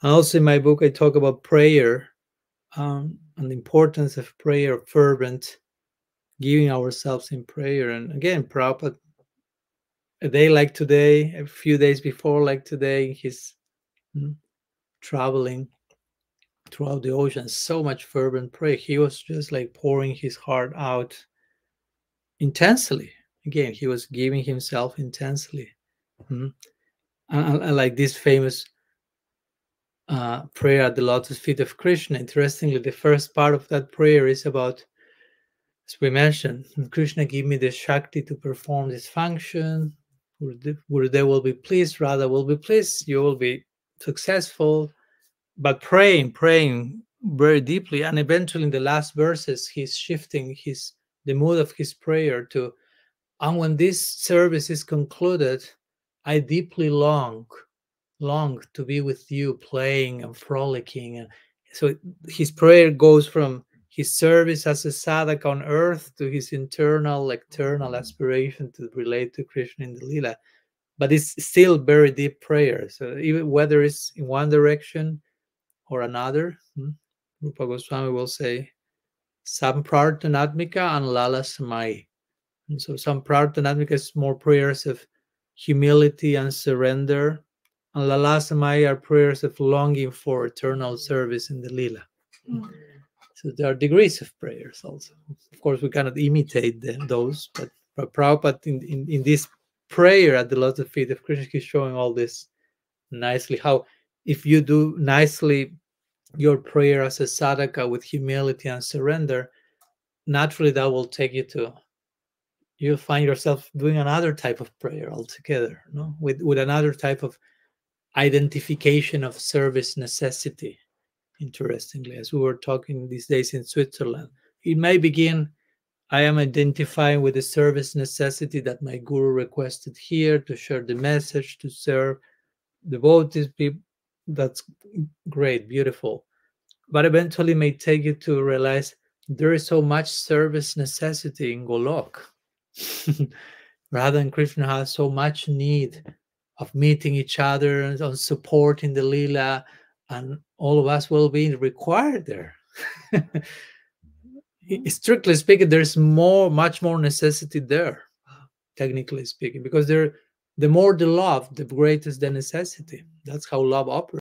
Also in my book, I talk about prayer, and the importance of prayer, fervent, giving ourselves in prayer. And again, Prabhupada, a day like today, a few days before like today, he's traveling throughout the ocean, so much fervent prayer. He was just like pouring his heart out intensely. Again, he was giving himself intensely. And like this famous prayer at the lotus feet of Krishna. Interestingly, the first part of that prayer is about, as we mentioned, Krishna, give me the Shakti to perform this function. Gurudev will be pleased, Radha will be pleased, you will be successful. But praying very deeply, and eventually in the last verses, he's shifting the mood of his prayer to, and when this service is concluded, I deeply long to be with you, playing and frolicking. And so his prayer goes from his service as a sadhaka on earth to his internal, eternal aspiration to relate to Krishna in the Lila. But it's still very deep prayer. So even whether it's in one direction or another, Rupa Goswami will say, Samprarthanatmika and Lala Samai. And so Samprarthanatmika is more prayers of humility and surrender, and Lalasamaya are prayers of longing for eternal service in the Lila. So there are degrees of prayers also. Of course, we cannot imitate those, but Prabhupada in this prayer at the lotus feet of Krishna, he's showing all this nicely. How if you do nicely your prayer as a sadhaka with humility and surrender, naturally that will take you to, you'll find yourself doing another type of prayer altogether, no? With another type of identification of service necessity. Interestingly, as we were talking these days in Switzerland, it may begin, I am identifying with the service necessity that my guru requested here to share the message, to serve devotees, people. That's great, beautiful. But eventually may take you to realize there is so much service necessity in Golok. Radha and Krishna has so much need of meeting each other and on supporting the Leela, and all of us will be required there. Strictly speaking, there's much more necessity there, technically speaking, because the more the love, the greater the necessity. That's how love operates.